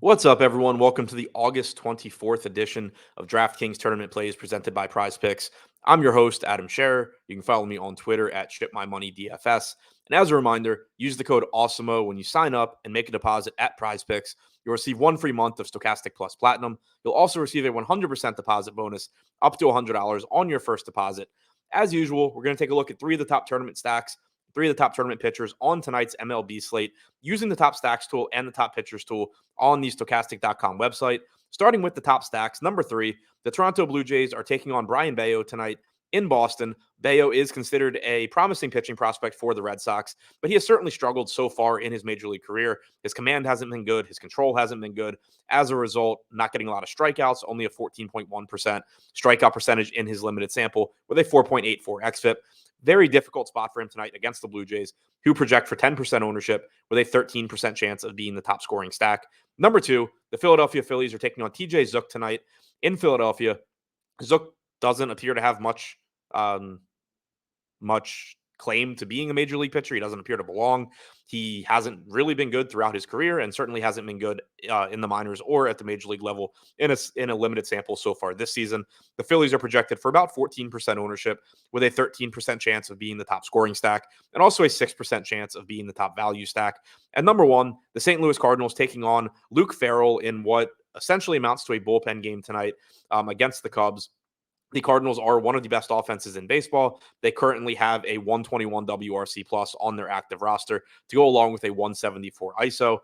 What's up, everyone? Welcome to the August 24th edition of DraftKings Tournament Plays presented by Prize Picks. I'm your host, Adam Scherer. You can follow me on Twitter at ShipMyMoneyDFS. And as a reminder, use the code AWESOMO when you sign up and make a deposit at Prize Picks. You'll receive one free month of Stokastic Plus Platinum. You'll also receive a 100% deposit bonus up to $100 on your first deposit. As usual, we're going to take a look at three of the top tournament stacks, three of the top tournament pitchers on tonight's MLB slate using the top stacks tool and the top pitchers tool on the Stokastic.com website. Starting with the top stacks, number 3, the Toronto Blue Jays are taking on Brayan Bello tonight in Boston. Bello is considered a promising pitching prospect for the Red Sox, but he has certainly struggled so far in his major league career. His command hasn't been good. His control hasn't been good. As a result, not getting a lot of strikeouts, only a 14.1% strikeout percentage in his limited sample with a 4.84 xFIP. Very difficult spot for him tonight against the Blue Jays, who project for 10% ownership with a 13% chance of being the top scoring stack. Number 2, the Philadelphia Phillies are taking on TJ Zook tonight in Philadelphia. Zook doesn't appear to have much claim to being a major league pitcher. He doesn't appear to belong. He hasn't really been good throughout his career and certainly hasn't been good in the minors or at the major league level in a limited sample so far this season. The Phillies are projected for about 14% ownership with a 13% chance of being the top scoring stack and also a 6% chance of being the top value stack. And number 1, the St. Louis Cardinals taking on Luke Farrell in what essentially amounts to a bullpen game tonight against the Cubs. The Cardinals are one of the best offenses in baseball. They currently have a 121 WRC plus on their active roster to go along with a 174 ISO.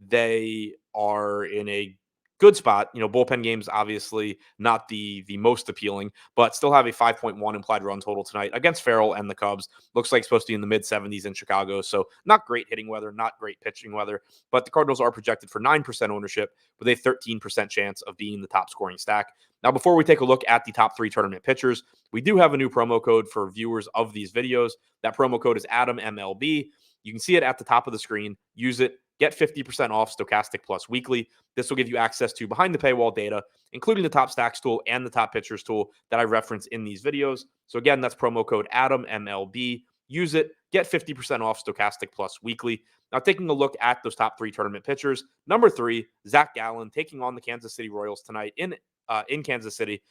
They are in a good spot. Bullpen games obviously not the most appealing, but still have a 5.1 implied run total tonight against Farrell and the Cubs. Looks like it's supposed to be in the mid 70s in Chicago, so not great hitting weather, not great pitching weather, but the Cardinals are projected for 9% ownership with a 13% chance of being the top scoring stack. Now, before we take a look at the top 3 tournament pitchers, we do have a new promo code for viewers of these videos. That promo code is AdamMLB. You can see it at the top of the screen. Use it. Get 50% off Stokastic Plus weekly. This will give you access to behind the paywall data, including the top stacks tool and the top pitchers tool that I reference in these videos. So again, that's promo code AdamMLB. Use it. Get 50% off Stokastic Plus weekly. Now, taking a look at those top 3 tournament pitchers, number 3, Zach Gallen taking on the Kansas City Royals tonight in Kansas City.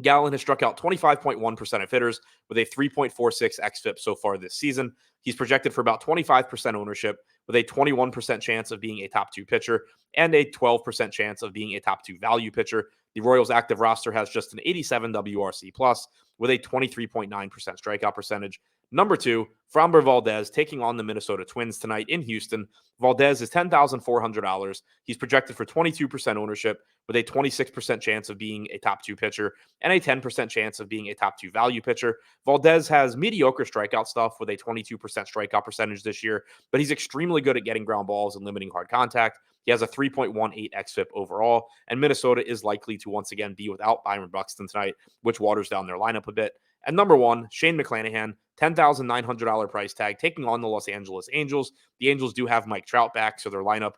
Gallen has struck out 25.1% of hitters with a 3.46 xFIP so far this season. He's projected for about 25% ownership with a 21% chance of being a top 2 pitcher and a 12% chance of being a top 2 value pitcher. The Royals' active roster has just an 87 WRC plus with a 23.9% strikeout percentage. Number 2, Framber Valdez taking on the Minnesota Twins tonight in Houston. Valdez is $10,400. He's projected for 22% ownership with a 26% chance of being a top 2 pitcher and a 10% chance of being a top 2 value pitcher. Valdez has mediocre strikeout stuff with a 22% strikeout percentage this year, but he's extremely good at getting ground balls and limiting hard contact. He has a 3.18 xFIP overall, and Minnesota is likely to once again be without Byron Buxton tonight, which waters down their lineup a bit. And number 1, Shane Mcclanahan, $10,900 price tag, taking on the Los Angeles Angels. The Angels do have Mike Trout back, so their lineup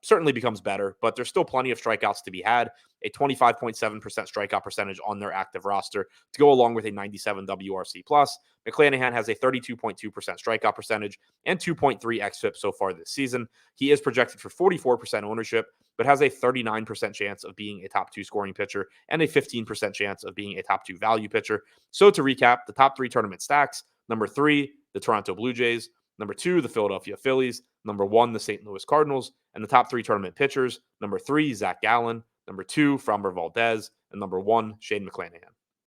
certainly becomes better, but there's still plenty of strikeouts to be had. A 25.7% strikeout percentage on their active roster to go along with a 97 WRC plus. Mcclanahan has a 32.2% strikeout percentage and 2.3 xFIP so far this season. He is projected for 44% ownership, but has a 39% chance of being a top 2 scoring pitcher and a 15% chance of being a top 2 value pitcher. So to recap, the top 3 tournament stacks: number 3, the Toronto Blue Jays; number 2, the Philadelphia Phillies; number 1, the St. Louis Cardinals; and the top 3 tournament pitchers: number 3, Zach Gallen; number 2, Framber Valdez; and number 1, Shane Mcclanahan.